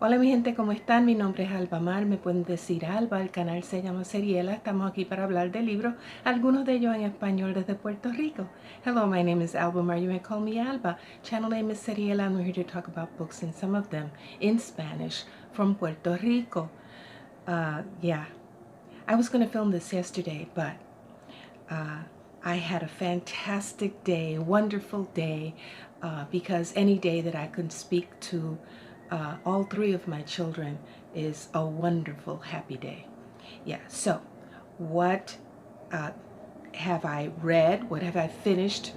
Hola mi gente, ¿cómo están? Mi nombre es Alba Mar, me pueden decir Alba, el canal se llama Seriela, estamos aquí para hablar de libros, algunos de ellos en español desde Puerto Rico. Hello, my name is Alba Mar, you may call me Alba. Channel name is Seriela and we're here to talk about books and some of them in Spanish from Puerto Rico. Yeah, I was going to film this yesterday, but I had a fantastic day, a wonderful day, because any day that I could speak to all three of my children is a wonderful, happy day. Yeah, so what have I read? What have I finished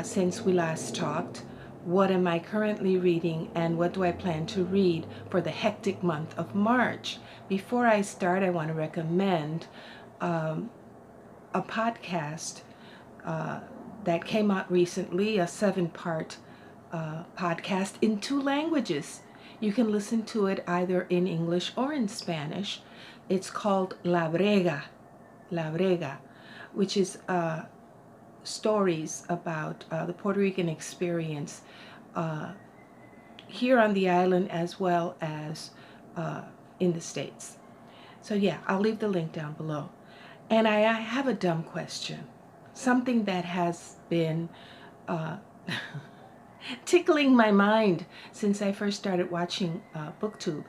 since we last talked? What am I currently reading, and what do I plan to read for the hectic month of March? Before I start, I want to recommend a podcast that came out recently, a 7-part podcast in 2 languages. You can listen to it either in English or in Spanish. It's called La Brega, which is stories about the Puerto Rican experience here on the island as well as in the States. So yeah, I'll leave the link down below. And I have a dumb question, something that has been tickling my mind since I first started watching BookTube,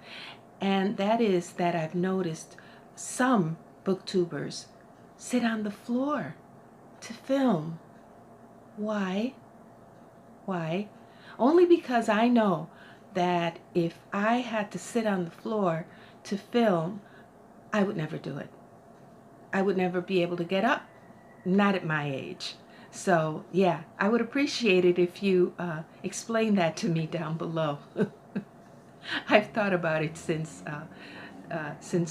and that is that I've noticed some booktubers sit on the floor to film. Why? Why? Only because I know that if I had to sit on the floor to film, I would never do it. I would never be able to get up, not at my age. So yeah, I would appreciate it if you explain that to me down below. I've thought about it since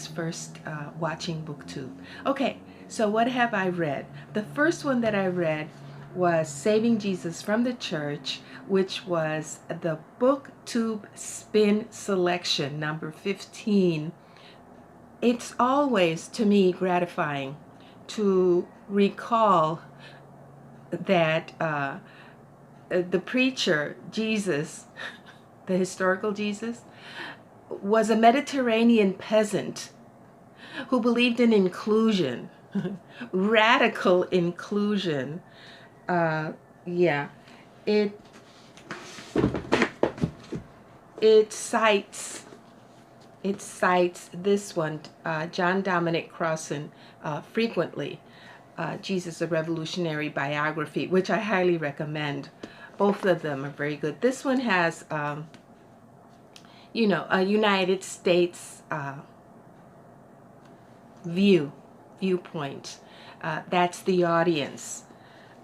first watching BookTube. Okay, so what have I read? The first one that I read was Saving Jesus from the Church, which was the BookTube Spin Selection, number 15. It's always, to me, gratifying to recall that the preacher, Jesus, the historical Jesus, was a Mediterranean peasant who believed in inclusion, radical inclusion. Yeah, it cites this one, John Dominic Crossan, frequently. Jesus, a Revolutionary Biography, which I highly recommend. Both of them are very good. This one has, you know, a United States viewpoint. That's the audience,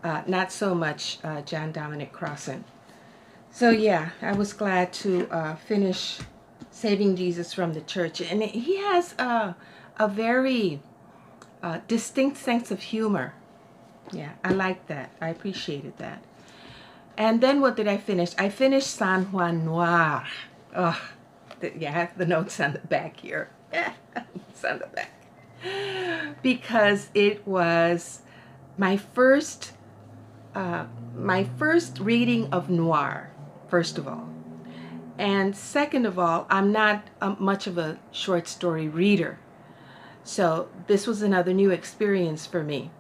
not so much John Dominic Crossan. So yeah, I was glad to finish Saving Jesus from the Church, and he has a very distinct sense of humor. Yeah, I like that. I appreciated that. And then what did I finish? I finished San Juan Noir. Oh, yeah, I have the notes on the back here. It's on the back. Because it was my first reading of noir, first of all. And second of all, I'm not much of a short story reader. So this was another new experience for me.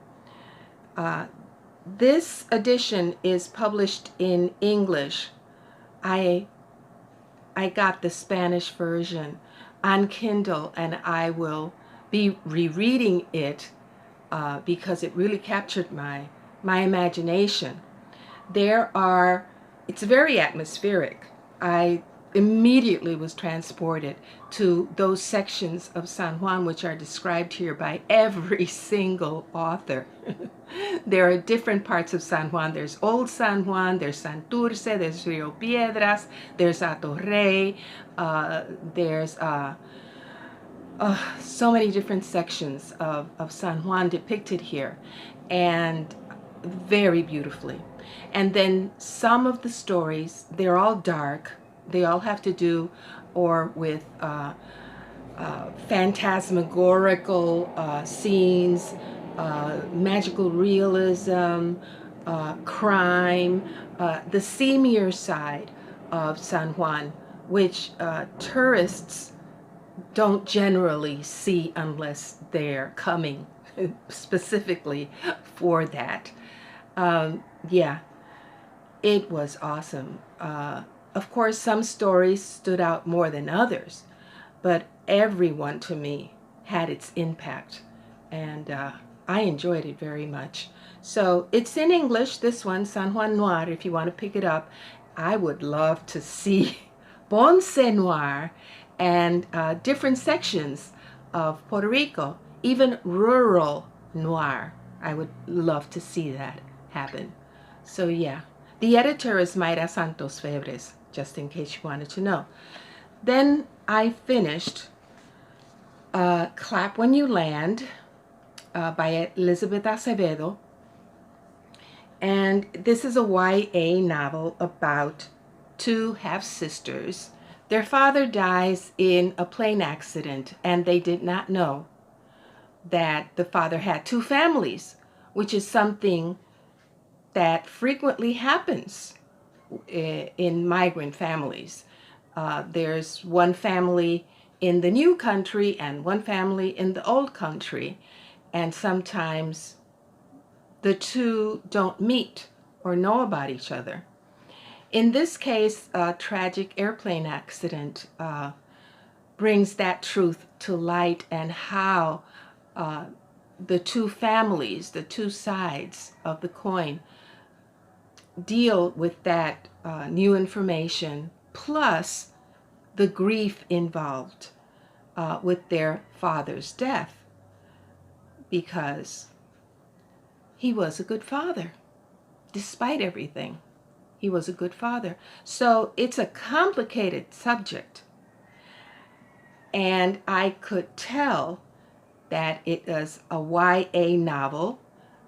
This edition is published in English. I got the Spanish version on Kindle, and I will be rereading it because it really captured my imagination. It's very atmospheric. I immediately was transported to those sections of San Juan which are described here by every single author. There are different parts of San Juan. There's Old San Juan, there's Santurce, there's Rio Piedras, there's Atorrey, there's so many different sections of San Juan depicted here, and very beautifully. And then some of the stories, they're all dark. They all have to do with phantasmagorical scenes, magical realism, crime. The seamier side of San Juan which tourists don't generally see unless they're coming specifically for that. Yeah, it was awesome. Of course, some stories stood out more than others, but everyone to me had its impact, and I enjoyed it very much. So it's in English, this one, San Juan Noir, if you want to pick it up. I would love to see Ponce Noir and different sections of Puerto Rico, even rural noir. I would love to see that happen. So yeah, the editor is Mayra Santos Febres, just in case you wanted to know. Then I finished Clap When You Land by Elizabeth Acevedo. And this is a YA novel about two half-sisters. Their father dies in a plane accident, and they did not know that the father had two families, which is something that frequently happens in migrant families. There's one family in the new country and one family in the old country, and sometimes the two don't meet or know about each other. In this case, a tragic airplane accident brings that truth to light, and how the two families, the two sides of the coin, deal with that new information, plus the grief involved with their father's death, because he was a good father. Despite everything, he was a good father. So it's a complicated subject, and I could tell that it was a YA novel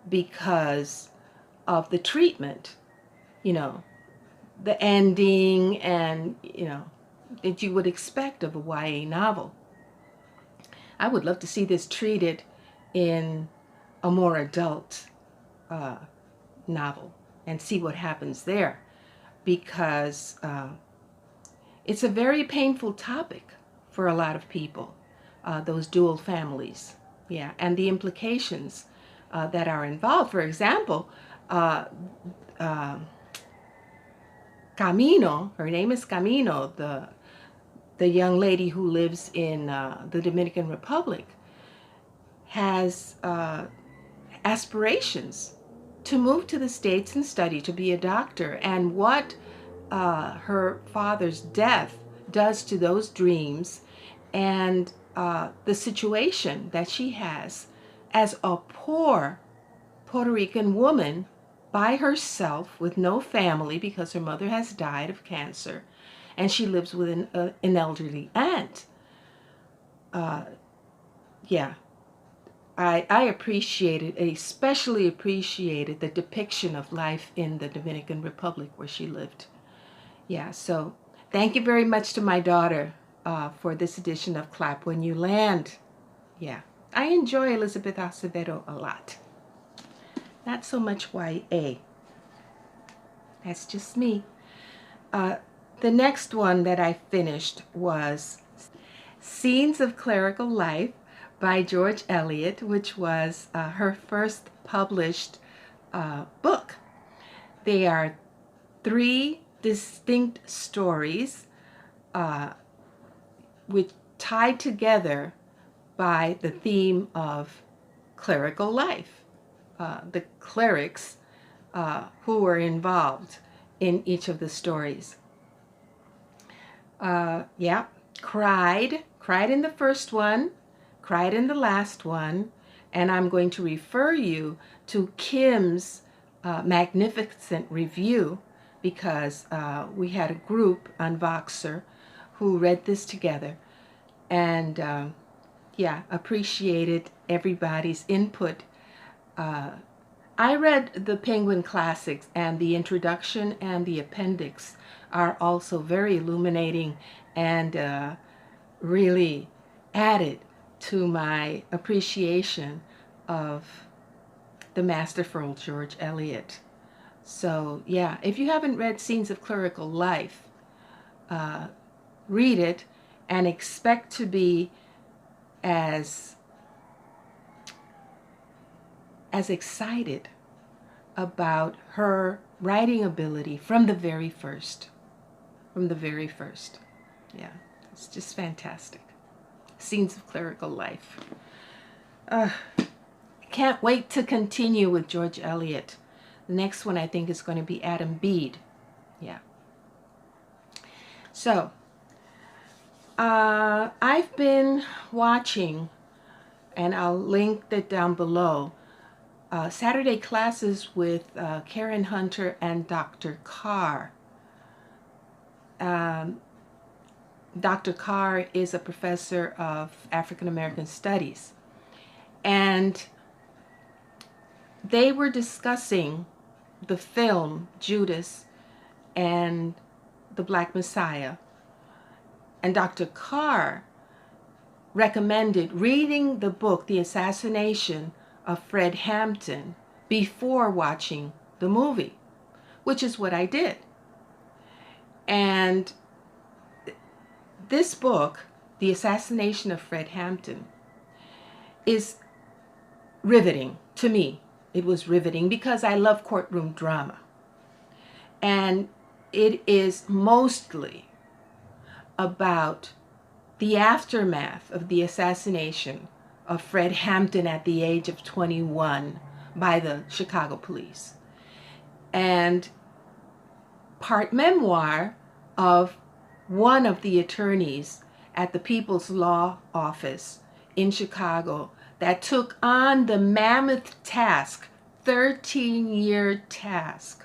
because of the treatment, you know, the ending, and, you know, that you would expect of a YA novel. I would love to see this treated in a more adult novel and see what happens there, because it's a very painful topic for a lot of people, those dual families, yeah, and the implications that are involved. For example, Camino, her name is Camino, the young lady who lives in the Dominican Republic, has aspirations to move to the States and study to be a doctor. And what her father's death does to those dreams, and the situation that she has as a poor Puerto Rican woman by herself with no family because her mother has died of cancer, and she lives with an elderly aunt. Yeah, I appreciated, especially appreciated, the depiction of life in the Dominican Republic where she lived. Yeah, so thank you very much to my daughter for this edition of Clap When You Land. Yeah, I enjoy Elizabeth Acevedo a lot. Not so much YA. That's just me. The next one that I finished was Scenes of Clerical Life by George Eliot, which was her first published book. They are 3 distinct stories which tied together by the theme of clerical life, the clerics who were involved in each of the stories. Yeah, cried in the first one, cried in the last one, and I'm going to refer you to Kim's magnificent review, because we had a group on Voxer who read this together, and yeah, appreciated everybody's input. I read the Penguin Classics, and the introduction and the appendix are also very illuminating and really added to my appreciation of the masterful George Eliot. So yeah, if you haven't read Scenes of Clerical Life, read it and expect to be as excited about her writing ability from the very first. From the very first. Yeah, it's just fantastic. Scenes of Clerical Life. Can't wait to continue with George Eliot. The next one I think is going to be Adam Bede. Yeah. So, I've been watching, and I'll link that down below, Saturday classes with Karen Hunter and Dr. Carr. Dr. Carr is a professor of African American Studies, and they were discussing the film Judas and the Black Messiah, and Dr. Carr recommended reading the book The Assassination of Fred Hampton before watching the movie, which is what I did. And this book, The Assassination of Fred Hampton, is riveting to me. It was riveting because I love courtroom drama. And it is mostly about the aftermath of the assassination of Fred Hampton at the age of 21 by the Chicago police. And part memoir of one of the attorneys at the People's Law Office in Chicago that took on the mammoth task, 13-year task,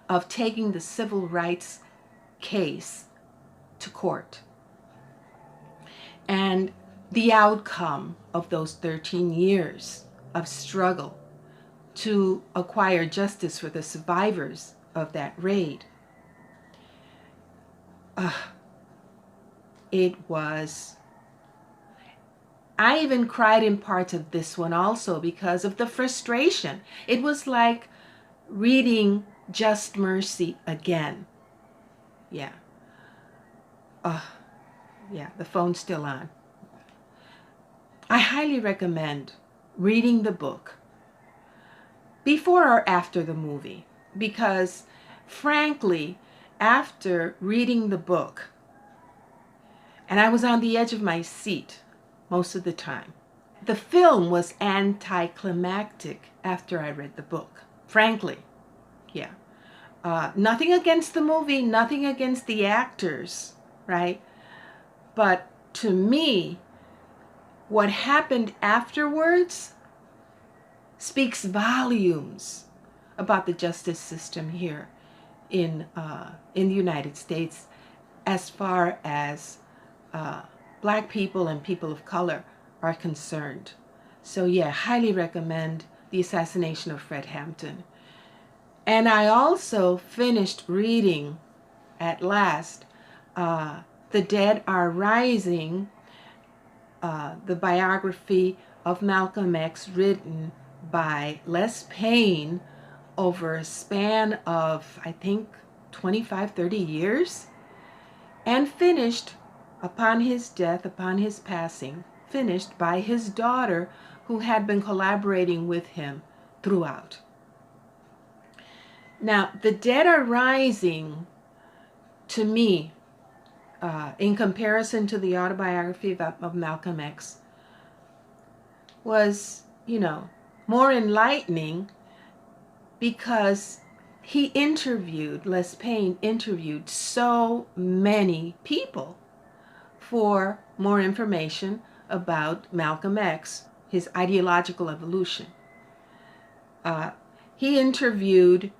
of taking the civil rights case to court. And the outcome of those 13 years of struggle to acquire justice for the survivors of that raid. It was... I even cried in parts of this one also because of the frustration. It was like reading Just Mercy again. Yeah. Yeah, the phone's still on. I highly recommend reading the book before or after the movie, because frankly, after reading the book, and I was on the edge of my seat most of the time, the film was anticlimactic after I read the book, frankly. Yeah. Nothing against the movie, nothing against the actors, right? But to me, what happened afterwards speaks volumes about the justice system here in the United States as far as Black people and people of color are concerned. So yeah, highly recommend The Assassination of Fred Hampton. And I also finished reading at last The Dead Are Rising, the biography of Malcolm X, written by Les Payne over a span of, I think, 25, 30 years, and finished upon his death, upon his passing, finished by his daughter, who had been collaborating with him throughout. Now, The Dead Are Rising, to me, in comparison to the autobiography of Malcolm X, was, more enlightening because he interviewed, Les Payne interviewed so many people for more information about Malcolm X, his ideological evolution. He interviewed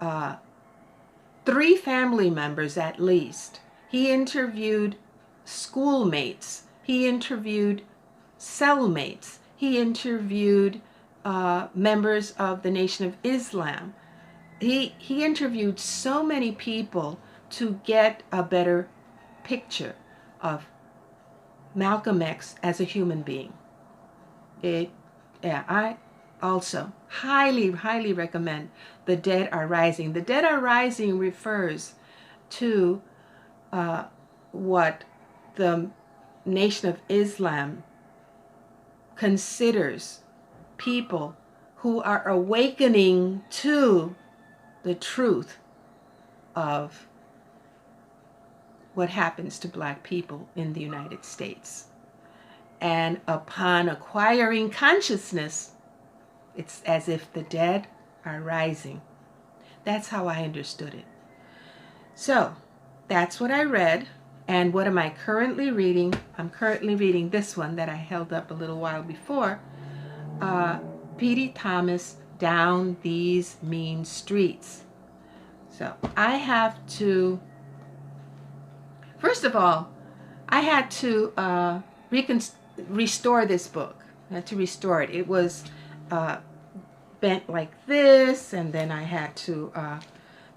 3 family members at least. He interviewed schoolmates. He interviewed cellmates. He interviewed members of the Nation of Islam. He interviewed so many people to get a better picture of Malcolm X as a human being. I also highly, highly recommend The Dead Are Rising. The Dead Are Rising refers to what the Nation of Islam considers people who are awakening to the truth of what happens to black people in the United States. And upon acquiring consciousness, it's as if the dead are rising. That's how I understood it. So that's what I read. And what am I currently reading? I'm currently reading this one that I held up a little while before. Piri Thomas, Down These Mean Streets. So I have to, first of all, I had to restore this book. I had to restore it. It was bent like this, and then I had to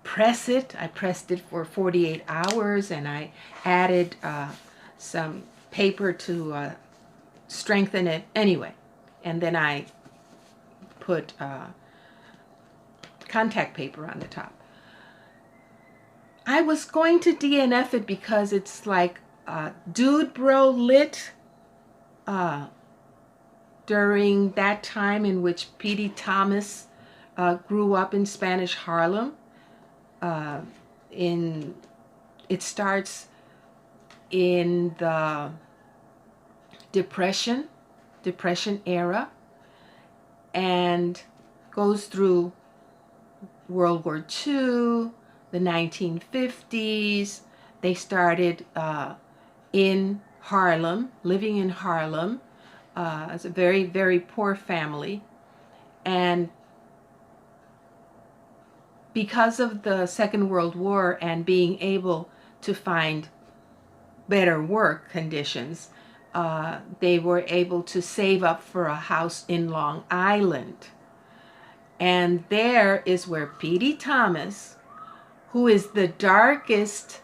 press it. I pressed it for 48 hours, and I added some paper to strengthen it anyway. And then I put contact paper on the top. I was going to DNF it because it's like dude bro lit during that time in which P.D. Thomas grew up in Spanish Harlem. It starts in the Depression era, and goes through World War II, the 1950s. They started in Harlem, living in Harlem as a very, very poor family. And because of the Second World War and being able to find better work conditions, they were able to save up for a house in Long Island. And there is where P.D. Thomas, who is the darkest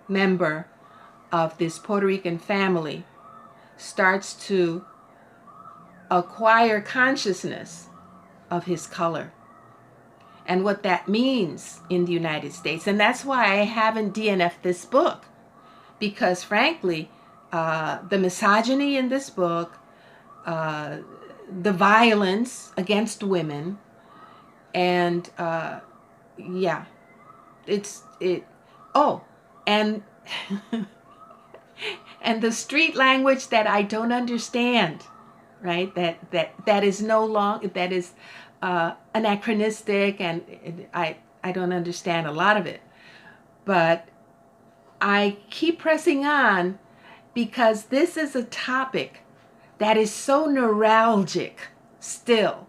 member of this Puerto Rican family, starts to acquire consciousness of his color and what that means in the United States. And that's why I haven't DNF'd this book, because frankly, the misogyny in this book, the violence against women, and yeah, and and the street language that I don't understand, right? That is no longer, that is anachronistic, and I don't understand a lot of it. But I keep pressing on because this is a topic that is so neuralgic still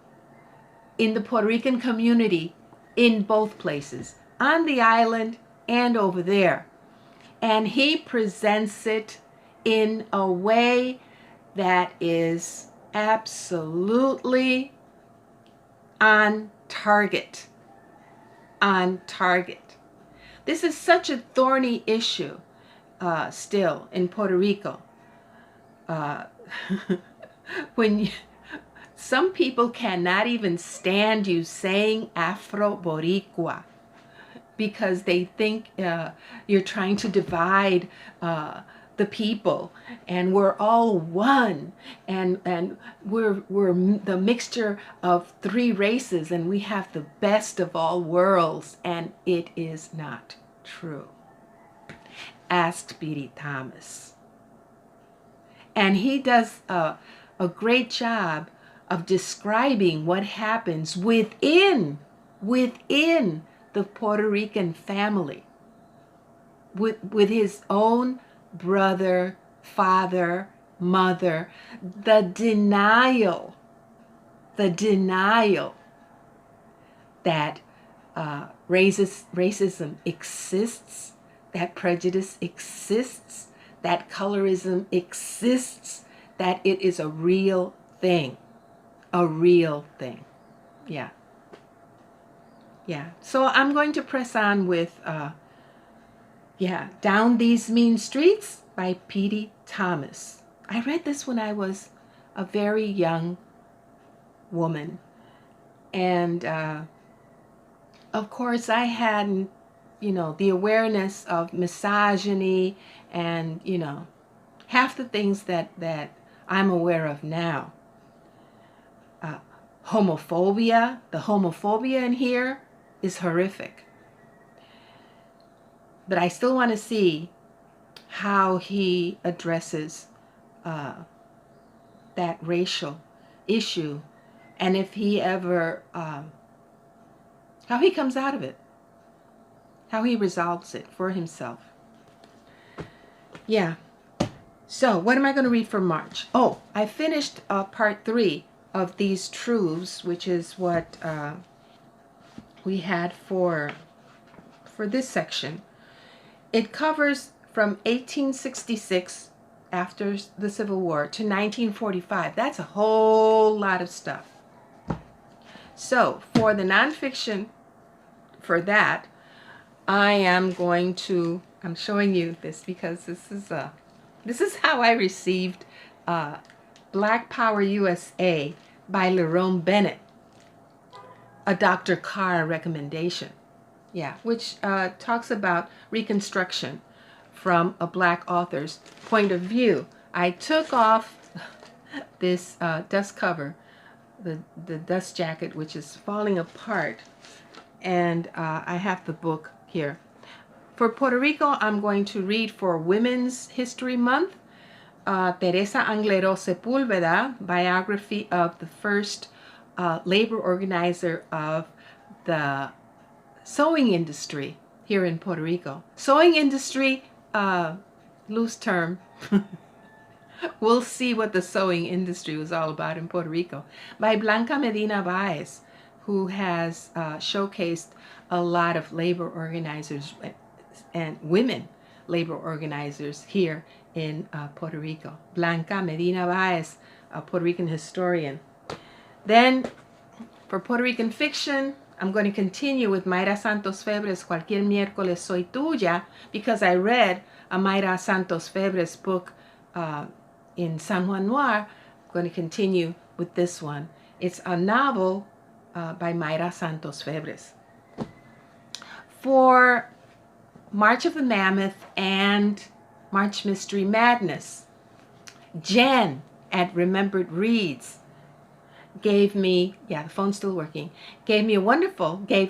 in the Puerto Rican community, in both places, on the island and over there. And he presents it in a way that is absolutely on target. On target. This is such a thorny issue still in Puerto Rico. When some people cannot even stand you saying Afro-Boricua because they think you're trying to divide the people, and we're all one, and we're the mixture of three races, and we have the best of all worlds, and it is not true. Ask P.D. Thomas. And he does a great job of describing what happens within the Puerto Rican family, with his own brother, father, mother, the denial that racism exists, that prejudice exists, that colorism exists, that it is a real thing. A real thing. Yeah. Yeah. So I'm going to press on with Down These Mean Streets by P.D. Thomas. I read this when I was a very young woman. And of course I hadn't the awareness of misogyny and, half the things that I'm aware of now. Homophobia, the homophobia in here is horrific. But I still want to see how he addresses that racial issue, and if he ever, how he comes out of it, how he resolves it for himself. Yeah. So what am I going to read for March? Oh, I finished part 3 of these truths, which is what we had for this section. It covers from 1866, after the Civil War, to 1945. That's a whole lot of stuff. So for the nonfiction, for that, I am going to, I'm showing you this because this is how I received Black Power USA by Lerone Bennett, a Dr. Carr recommendation. Yeah, which talks about Reconstruction from a Black author's point of view. I took off this dust cover, the dust jacket, which is falling apart, and I have the book here. For Puerto Rico, I'm going to read for Women's History Month, Teresa Angleró Sepúlveda, biography of the first labor organizer of the sewing industry here in Puerto Rico. Sewing industry, loose term. We'll see what the sewing industry was all about in Puerto Rico. By Blanca Medina Baez, who has showcased a lot of labor organizers and women labor organizers here in Puerto Rico. Blanca Medina Baez, a Puerto Rican historian. Then, for Puerto Rican fiction, I'm going to continue with Mayra Santos Febres, Cualquier Miércoles Soy Tuya, because I read a Mayra Santos Febres book in San Juan Noir. I'm going to continue with this one. It's a novel by Mayra Santos Febres. For March of the Mammoth and March Mystery Madness, Jen at Remembered Reads gave me, yeah, the phone's still working, gave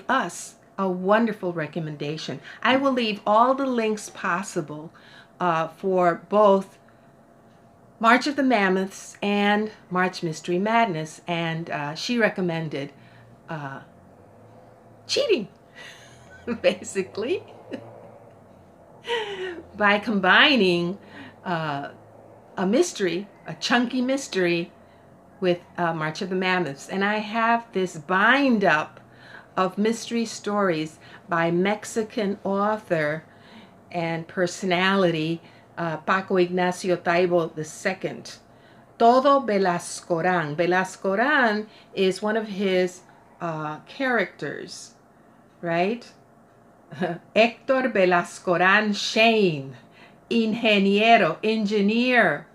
us a wonderful recommendation. I will leave all the links possible for both March of the Mammoths and March Mystery Madness, and she recommended cheating, basically, by combining a mystery, a chunky mystery, with March of the Mammoths. And I have this bind up of mystery stories by Mexican author and personality Paco Ignacio Taibo II. Todo Velascoran. Velascoran is one of his characters, right? Hector Velascoran Shane, ingeniero, engineer.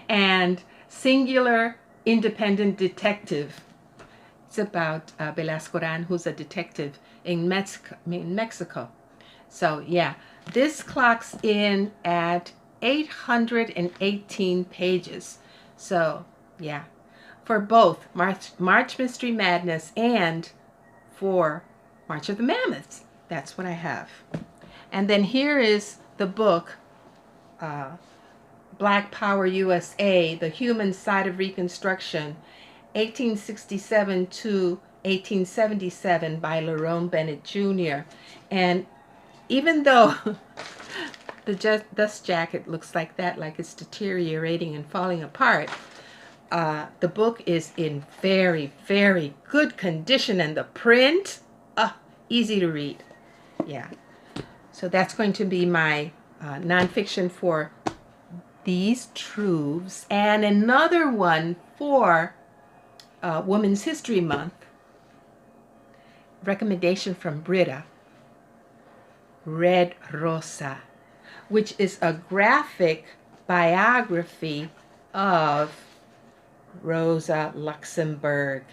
And singular independent detective. It's about Velascoran, who's a detective in Mexico. So yeah, this clocks in at 818 pages. So yeah, for both March Mystery Madness and for March of the Mammoths. That's what I have. And then here is the book, Black Power USA, The Human Side of Reconstruction, 1867 to 1877 by Lerone Bennett Jr. And even though the dust jacket looks like that, like it's deteriorating and falling apart, the book is in very, very good condition, and the print, easy to read. Yeah. So that's going to be my nonfiction for these truths, and another one for Women's History Month. Recommendation from Britta, Red Rosa, which is a graphic biography of Rosa Luxemburg.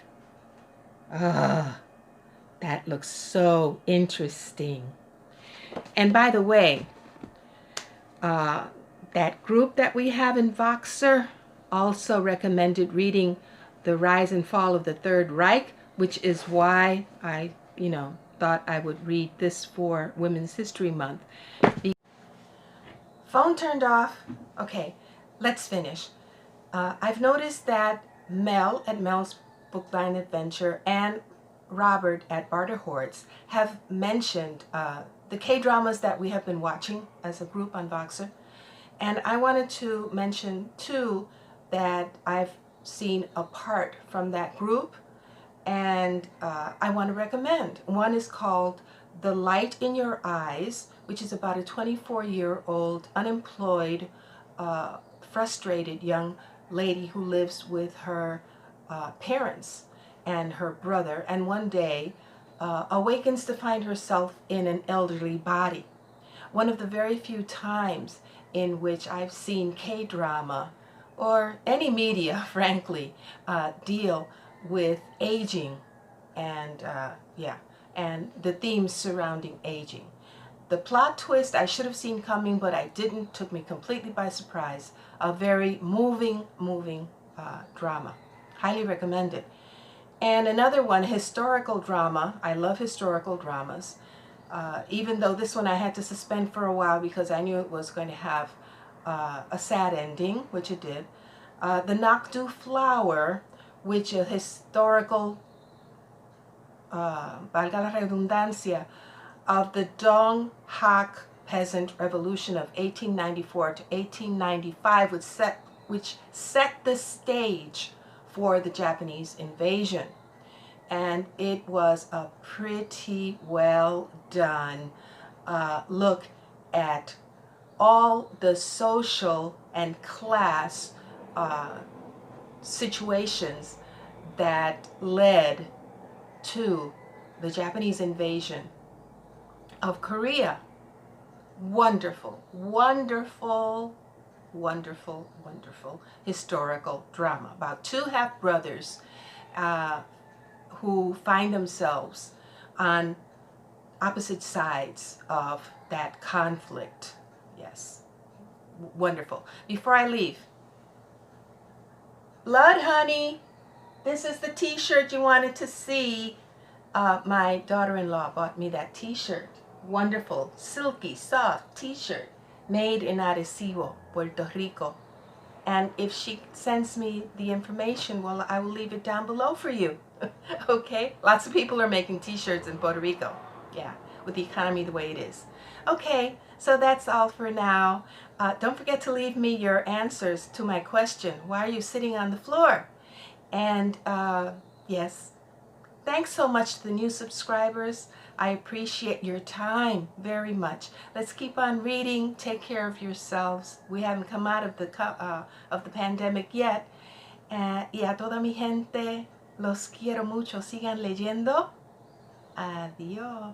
That looks so interesting. And by the way, that group that we have in Voxer also recommended reading The Rise and Fall of the Third Reich, which is why I, thought I would read this for Women's History Month. Phone turned off. Okay, let's finish. I've noticed that Mel at Mel's Bookline Adventure and Robert at Barter Hordes have mentioned the K-dramas that we have been watching as a group on Voxer. And I wanted to mention, too, that I've seen a part from that group, and I want to recommend. One is called The Light in Your Eyes, which is about a 24-year-old, unemployed, frustrated young lady who lives with her parents and her brother, and one day awakens to find herself in an elderly body. One of the very few times in which I've seen K-drama, or any media, frankly, deal with aging and, and the themes surrounding aging. The plot twist I should have seen coming, but I didn't. Took me completely by surprise. A very moving drama. Highly recommended. And another one, historical drama. I love historical dramas. Even though this one I had to suspend for a while because I knew it was going to have a sad ending, which it did. The Nakdu Flower, which is historical, valga la redundancia, of the Dong Hak peasant revolution of 1894 to 1895, which set the stage for the Japanese invasion. And it was a pretty well done look at all the social and class situations that led to the Japanese invasion of Korea. Wonderful, wonderful, wonderful, wonderful historical drama about two half-brothers who find themselves on opposite sides of that conflict. Yes, wonderful. Before I leave, Blood Honey, this is the t-shirt you wanted to see. My daughter-in-law bought me that t-shirt. Wonderful, silky, soft t-shirt made in Arecibo, Puerto Rico. And if she sends me the information, well, I will leave it down below for you. Okay? Lots of people are making t-shirts in Puerto Rico. Yeah, with the economy the way it is. Okay, so that's all for now. Don't forget to leave me your answers to my question, why are you sitting on the floor? And yes, thanks so much to the new subscribers. I appreciate your time very much. Let's keep on reading. Take care of yourselves. We haven't come out of the pandemic yet. Y a toda mi gente, los quiero mucho. Sigan leyendo. Adiós.